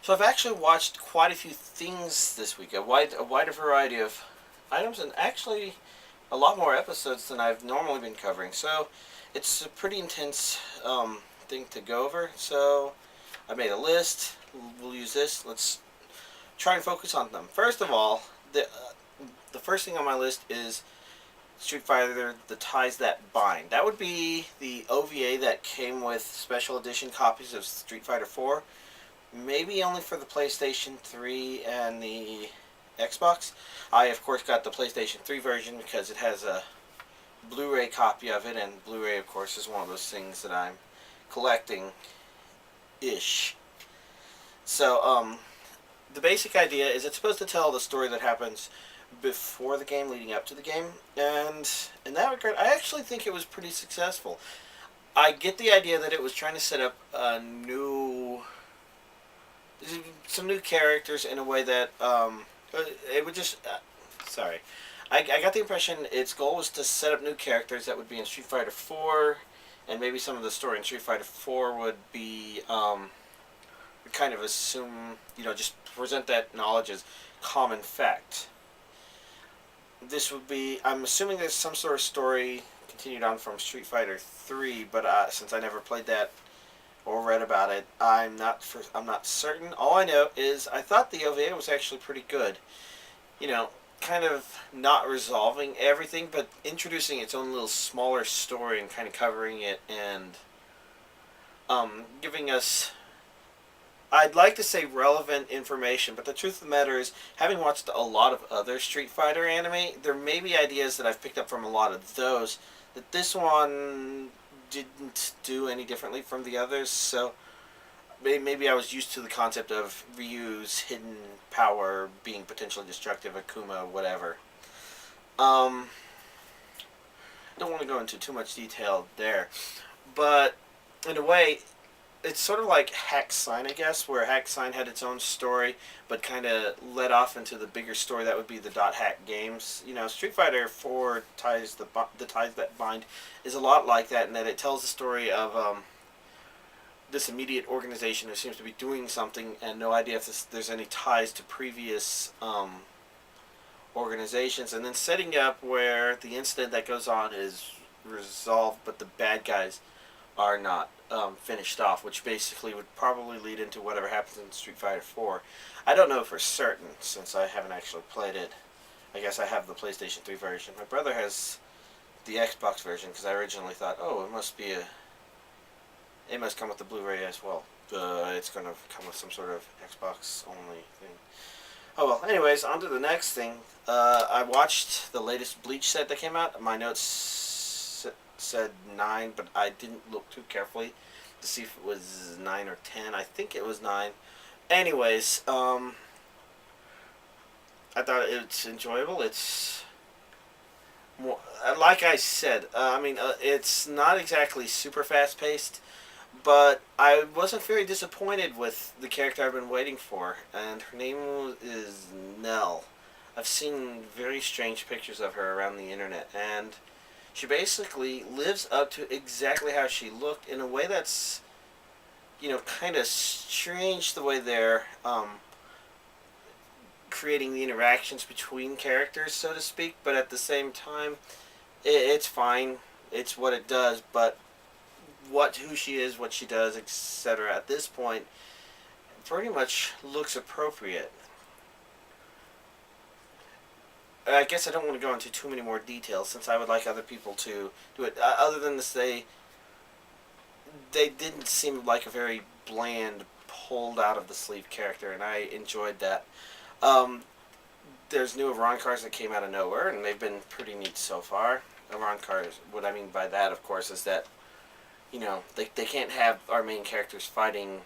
So I've actually watched quite a few things this week, a wider variety of items, and actually a lot more episodes than I've normally been covering. So it's a pretty intense thing to go over. So I made a list. We'll use this. Let's try and focus on them. First of all, the first thing on my list is Street Fighter: The Ties That Bind. That would be the OVA that came with special edition copies of Street Fighter 4. Maybe only for the PlayStation 3 and the Xbox. I, of course, got the PlayStation 3 version because it has a Blu-ray copy of it, and Blu-ray, of course, is one of those things that I'm collecting-ish. So, the basic idea is it's supposed to tell the story that happens before the game, leading up to the game, and in that regard, I actually think it was pretty successful. I get the idea that it was trying to set up some new characters in a way that it would just sorry. I got the impression its goal was to set up new characters that would be in Street Fighter 4, and maybe some of the story in Street Fighter 4 would be would kind of assume, just present that knowledge as common fact. This would be, I'm assuming there's some sort of story continued on from Street Fighter 3, but since I never played that or read about it, I'm not certain. All I know is I thought the OVA was actually pretty good. Kind of not resolving everything, but introducing its own little smaller story and kind of covering it and giving us, I'd like to say, relevant information, but the truth of the matter is, having watched a lot of other Street Fighter anime, there may be ideas that I've picked up from a lot of those that this one didn't do any differently from the others. So maybe I was used to the concept of Ryu's hidden power being potentially destructive, Akuma, whatever. I don't want to go into too much detail there, but in a way, it's sort of like Hack Sign, I guess, where Hack Sign had its own story, but kind of led off into the bigger story that would be the Dot Hack games. Street Fighter 4 ties the ties that bind is a lot like that in that it tells the story of this immediate organization who seems to be doing something and no idea if there's any ties to previous organizations, and then setting up where the incident that goes on is resolved, but the bad guys are not finished off, which basically would probably lead into whatever happens in Street Fighter 4. I don't know for certain since I haven't actually played it. I guess I have the PlayStation 3 version. My brother has the Xbox version because I originally thought, oh, it must come with the Blu-ray as well. It's going to come with some sort of Xbox only thing. Oh well, anyways, on to the next thing. I watched the latest Bleach set that came out. My notes said 9, but I didn't look too carefully to see if it was 9 or 10. I think it was 9. Anyways, I thought it's enjoyable. It's more, like I said, it's not exactly super fast-paced, but I wasn't very disappointed with the character I've been waiting for, and her name is Nell. I've seen very strange pictures of her around the internet, and she basically lives up to exactly how she looked in a way that's, kind of strange the way they're creating the interactions between characters, so to speak, but at the same time, it's fine. It's what it does, but who she is, what she does, etc. at this point pretty much looks appropriate. I guess I don't want to go into too many more details since I would like other people to do it. Other than to say, they didn't seem like a very bland, pulled out of the sleeve character, and I enjoyed that. There's new Iran cars that came out of nowhere, and they've been pretty neat so far. Iran cars, what I mean by that, of course, is that they can't have our main characters fighting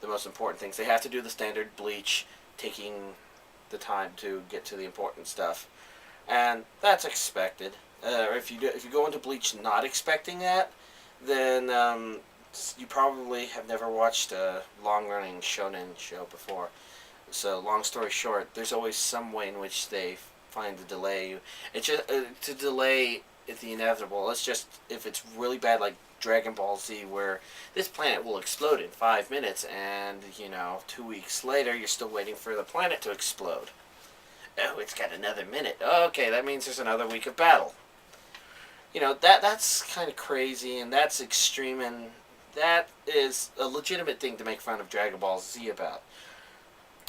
the most important things. They have to do the standard Bleach, taking the time to get to the important stuff, and that's expected. If you go into Bleach not expecting that, then you probably have never watched a long-running shonen show before. So, long story short, there's always some way in which they find to delay you. It's just to delay the inevitable. It's just if it's really bad, like Dragon Ball Z, where this planet will explode in 5 minutes, and 2 weeks later, you're still waiting for the planet to explode. Oh, it's got another minute. Okay, that means there's another week of battle. That's kind of crazy, and that's extreme, and that is a legitimate thing to make fun of Dragon Ball Z about.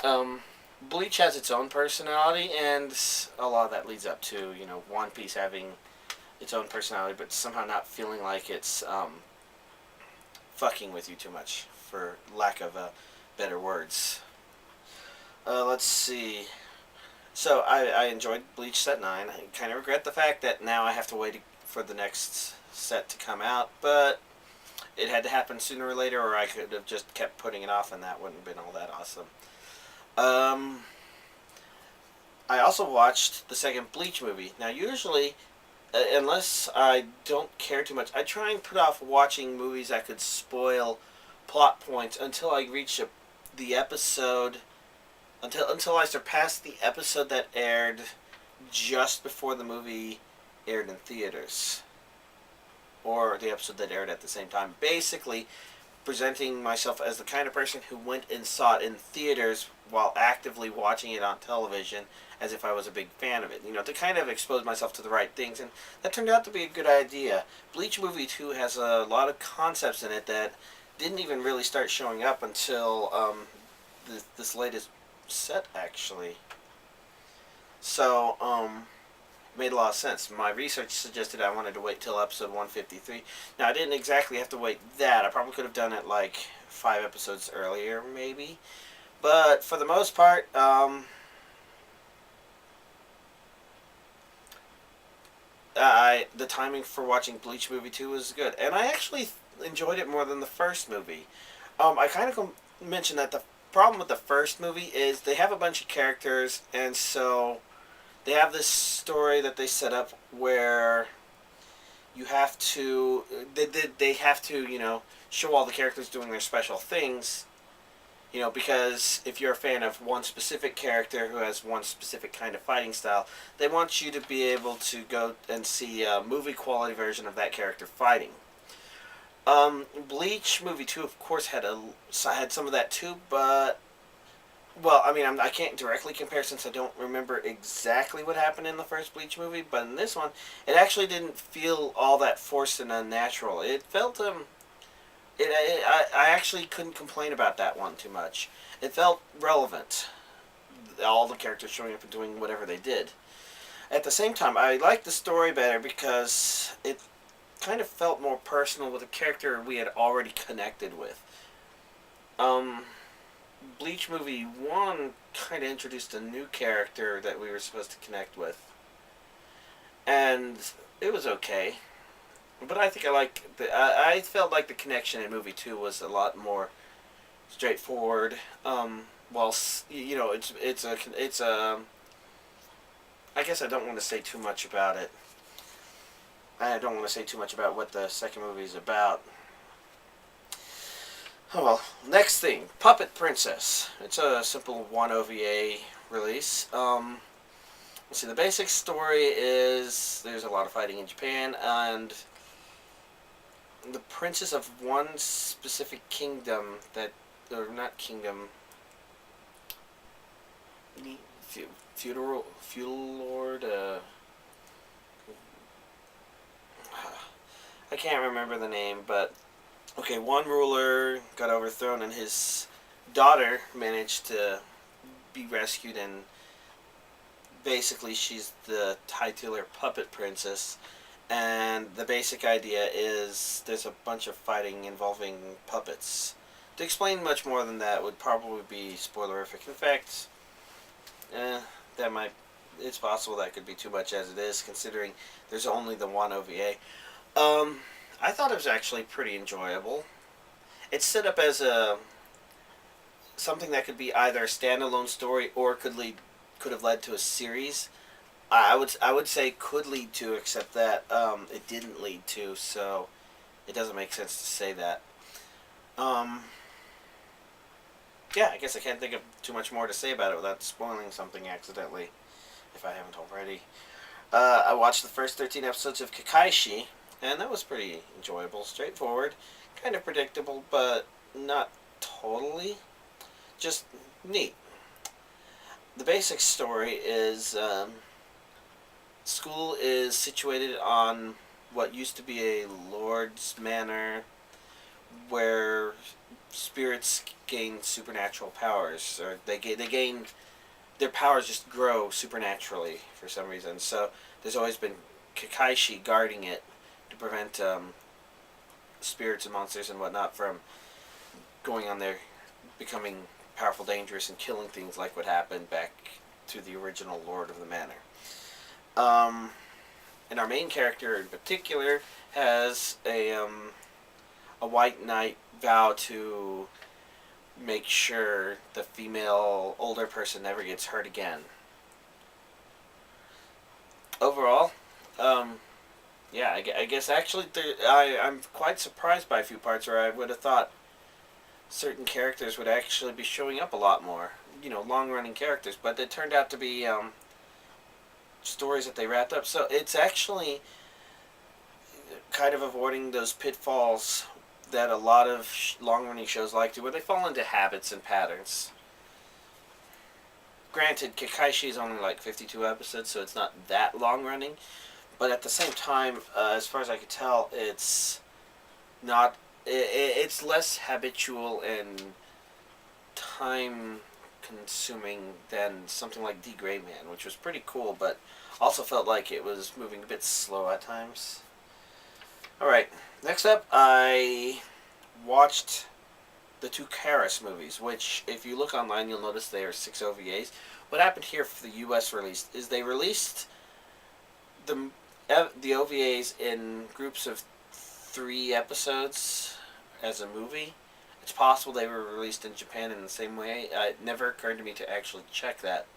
Um, Bleach has its own personality, and a lot of that leads up to One Piece having its own personality, but somehow not feeling like it's fucking with you too much, for lack of better words. Let's see. So I enjoyed Bleach Set 9. I kind of regret the fact that now I have to wait for the next set to come out, but it had to happen sooner or later, or I could have just kept putting it off, and that wouldn't have been all that awesome. I also watched the second Bleach movie. Now, usually, unless I don't care too much, I try and put off watching movies that could spoil plot points until I reach the episode, until I surpass the episode that aired just before the movie aired in theaters, or the episode that aired at the same time. Basically, presenting myself as the kind of person who went and saw it in theaters while actively watching it on television, as if I was a big fan of it. To kind of expose myself to the right things, and that turned out to be a good idea. Bleach Movie 2 has a lot of concepts in it that didn't even really start showing up until this latest set, actually. So, it made a lot of sense. My research suggested I wanted to wait till episode 153. Now, I didn't exactly have to wait that. I probably could have done it like 5 episodes earlier, maybe. But for the most part, the timing for watching Bleach Movie 2 was good. And I actually enjoyed it more than the first movie. I kind of mentioned that the problem with the first movie is they have a bunch of characters, and so they have this story that they set up where you have to they have to show all the characters doing their special things, because if you're a fan of one specific character who has one specific kind of fighting style, they want you to be able to go and see a movie quality version of that character fighting. Bleach Movie 2, of course, had some of that too, but, well, I can't directly compare since I don't remember exactly what happened in the first Bleach movie, but in this one, it actually didn't feel all that forced and unnatural. It felt, I actually couldn't complain about that one too much. It felt relevant. All the characters showing up and doing whatever they did. At the same time, I liked the story better because it kind of felt more personal with a character we had already connected with. Bleach Movie 1 kind of introduced a new character that we were supposed to connect with. And it was okay. But I think I felt like the connection in Movie 2 was a lot more straightforward. Whilst, it's a I guess I don't want to say too much about it. I don't want to say too much about what the second movie is about. Oh well. Next thing, Puppet Princess. It's a simple one OVA release. Let's see. The basic story is there's a lot of fighting in Japan, and the princess of one specific kingdom or not kingdom, feudal lord. I can't remember the name, but okay, one ruler got overthrown and his daughter managed to be rescued, and basically she's the titular puppet princess, and the basic idea is there's a bunch of fighting involving puppets. To explain much more than that would probably be spoilerific. In fact, it's possible that could be too much as it is, considering there's only the one OVA. I thought it was actually pretty enjoyable. It's set up as something that could be either a standalone story or could have led to a series. I would say could lead to, except that it didn't lead to, so it doesn't make sense to say that. Yeah, I guess I can't think of too much more to say about it without spoiling something accidentally, if I haven't already. I watched the first 13 episodes of Kekaishi, and that was pretty enjoyable, straightforward, kind of predictable, but not totally. Just neat. The basic story is school is situated on what used to be a lord's manor where spirits gain supernatural powers, or they gain their powers just grow supernaturally for some reason. So there's always been Kekaishi guarding it to prevent spirits and monsters and whatnot from going on there, becoming powerful, dangerous, and killing things like what happened back to the original Lord of the Manor. And our main character in particular has a white knight vow to make sure the female older person never gets hurt again. Overall, yeah, I guess actually I'm quite surprised by a few parts where I would have thought certain characters would actually be showing up a lot more. You know, long-running characters, but it turned out to be stories that they wrapped up. So it's actually kind of avoiding those pitfalls that a lot of long-running shows like to, where they fall into habits and patterns. Granted, Kekaishi is only like 52 episodes, so it's not that long-running, but at the same time, as far as I could tell, it's not. It's less habitual and time-consuming than something like D. Gray Man, which was pretty cool, but also felt like it was moving a bit slow at times. Alright, next up, I watched the two Karis movies, which, if you look online, you'll notice they are 6 OVAs. What happened here for the US release is they released the OVAs in groups of 3 episodes as a movie. It's possible they were released in Japan in the same way. It never occurred to me to actually check that,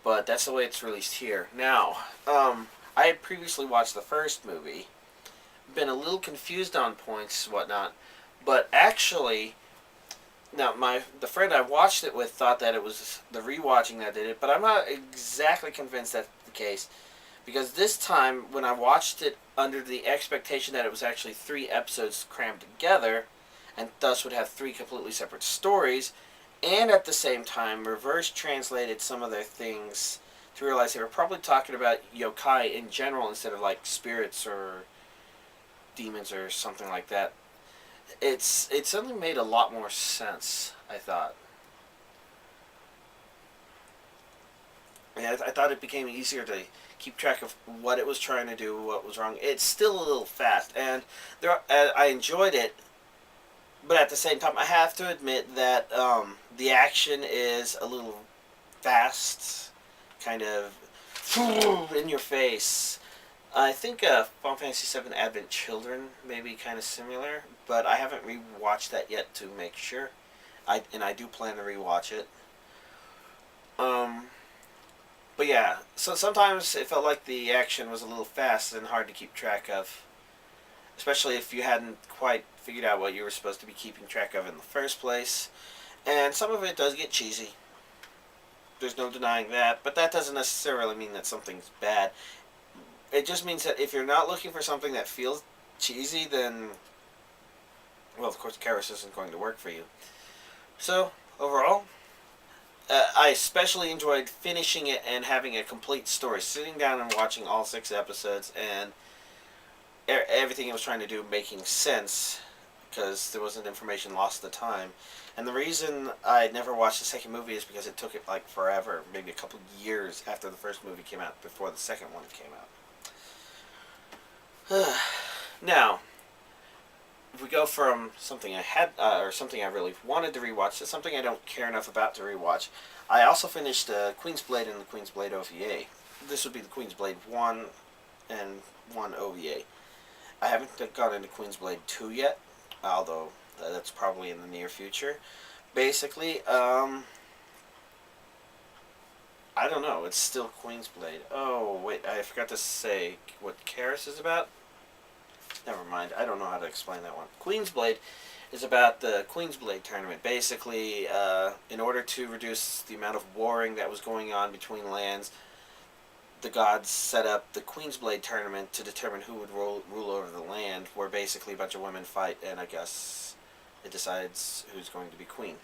but that's the way it's released here. Now, I had previously watched the first movie, been a little confused on points and whatnot, but actually, now the friend I watched it with thought that it was the rewatching that did it, but I'm not exactly convinced that's the case, because this time when I watched it under the expectation that it was actually 3 episodes crammed together, and thus would have 3 completely separate stories, and at the same time reverse translated some of their things to realize they were probably talking about yokai in general instead of like spirits or demons or something like that. It suddenly made a lot more sense, I thought. And I thought it became easier to keep track of what it was trying to do, what was wrong. It's still a little fast, and I enjoyed it, but at the same time, I have to admit that the action is a little fast, kind of in your face. I think Final Fantasy VII Advent Children may be kind of similar, but I haven't rewatched that yet to make sure. I do plan to rewatch it. But yeah, so sometimes it felt like the action was a little fast and hard to keep track of, especially if you hadn't quite figured out what you were supposed to be keeping track of in the first place. And some of it does get cheesy. There's no denying that, but that doesn't necessarily mean that something's bad. It just means that if you're not looking for something that feels cheesy, then, well, of course, Karis isn't going to work for you. So, overall, I especially enjoyed finishing it and having a complete story. Sitting down and watching all 6 episodes and everything it was trying to do making sense, because there wasn't information lost at the time. And the reason I never watched the second movie is because it took it like forever, maybe a couple years after the first movie came out, before the second one came out. Now, if we go from something I had, or something I really wanted to rewatch, to something I don't care enough about to rewatch, I also finished Queen's Blade and the Queen's Blade OVA. This would be the Queen's Blade 1 and 1 OVA. I haven't gone into Queen's Blade 2 yet, although that's probably in the near future. Basically, I don't know, it's still Queen's Blade. Oh, wait, I forgot to say what Karis is about. Never mind, I don't know how to explain that one. Queen's Blade is about the Queen's Blade tournament. Basically, in order to reduce the amount of warring that was going on between lands, the gods set up the Queen's Blade tournament to determine who would rule over the land, where basically a bunch of women fight, and I guess it decides who's going to be queen.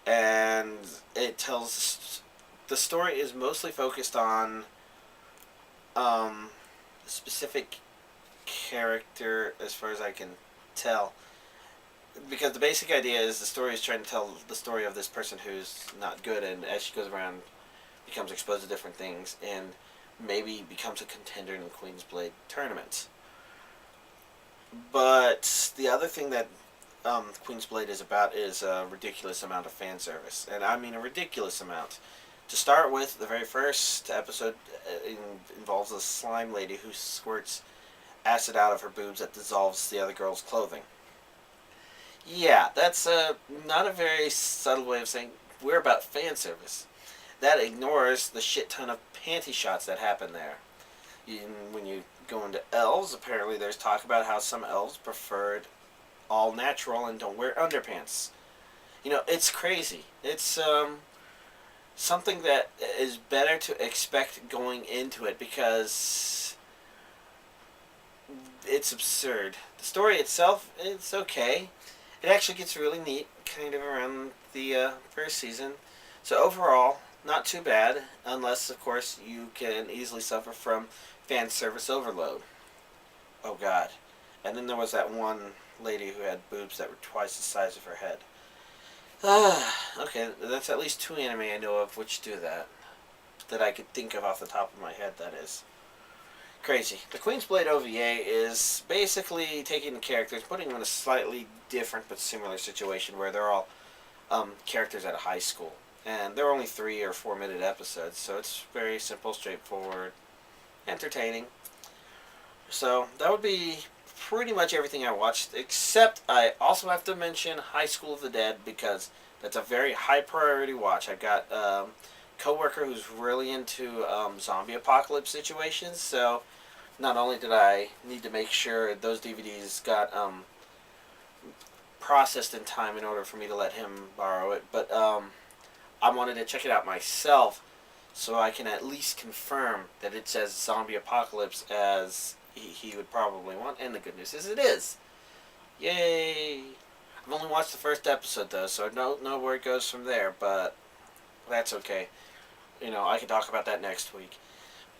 And it tells the story is mostly focused on a specific character, as far as I can tell, because the basic idea is the story is trying to tell the story of this person who's not good, and as she goes around, becomes exposed to different things, and maybe becomes a contender in the Queen's Blade tournament. But the other thing that Queen's Blade is about is a ridiculous amount of fan service, and I mean a ridiculous amount. To start with, the very first episode involves a slime lady who squirts acid out of her boobs that dissolves the other girl's clothing. Yeah, that's not a very subtle way of saying we're about fan service. That ignores the shit ton of panty shots that happen there. When you go into elves, apparently there's talk about how some elves preferred all natural and don't wear underpants. It's crazy. It's something that is better to expect going into it, because it's absurd. The story itself, it's okay. It actually gets really neat kind of around the first season. So overall, not too bad, unless, of course, you can easily suffer from fan service overload. Oh, God. And then there was that one lady who had boobs that were twice the size of her head. Okay, that's at least 2 anime I know of which do that. That I could think of off the top of my head, that is. Crazy. The Queen's Blade OVA is basically taking the characters, putting them in a slightly different but similar situation where they're all characters at a high school. And they're only 3 or 4 minute episodes, so it's very simple, straightforward, entertaining. So that would be pretty much everything I watched, except I also have to mention High School of the Dead, because that's a very high priority watch. I've got a coworker who's really into zombie apocalypse situations, so not only did I need to make sure those DVDs got processed in time in order for me to let him borrow it, but I wanted to check it out myself so I can at least confirm that it says zombie apocalypse as he would probably want, and the good news is it is. Yay! I've only watched the first episode though, so I don't know where it goes from there, but that's okay. I can talk about that next week.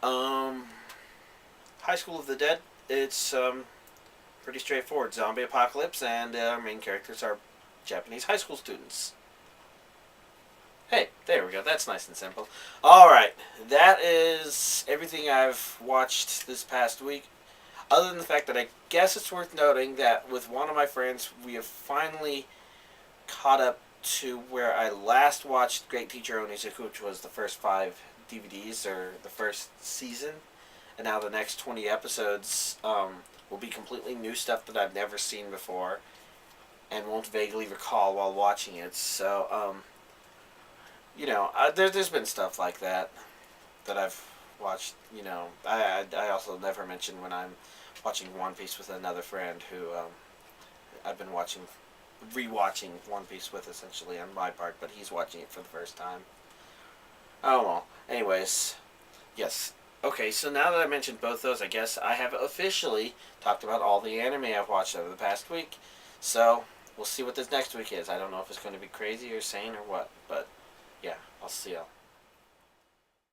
High School of the Dead, it's pretty straightforward. Zombie apocalypse, and our main characters are Japanese high school students. Hey, there we go. That's nice and simple. Alright, that is everything I've watched this past week. Other than the fact that I guess it's worth noting that with one of my friends, we have finally caught up to where I last watched Great Teacher Onizuka, which was the first 5 DVDs, or the first season. And now the next 20 episodes will be completely new stuff that I've never seen before and won't vaguely recall while watching it. So, there's been stuff like that I've watched. I also never mentioned when I'm watching One Piece with another friend who I've been rewatching One Piece with, essentially, on my part, but he's watching it for the first time. Oh well. Anyways, yes. Okay, so now that I mentioned both those, I guess I have officially talked about all the anime I've watched over the past week. So, we'll see what this next week is. I don't know if it's going to be crazy or sane or what, but yeah, I'll see y'all.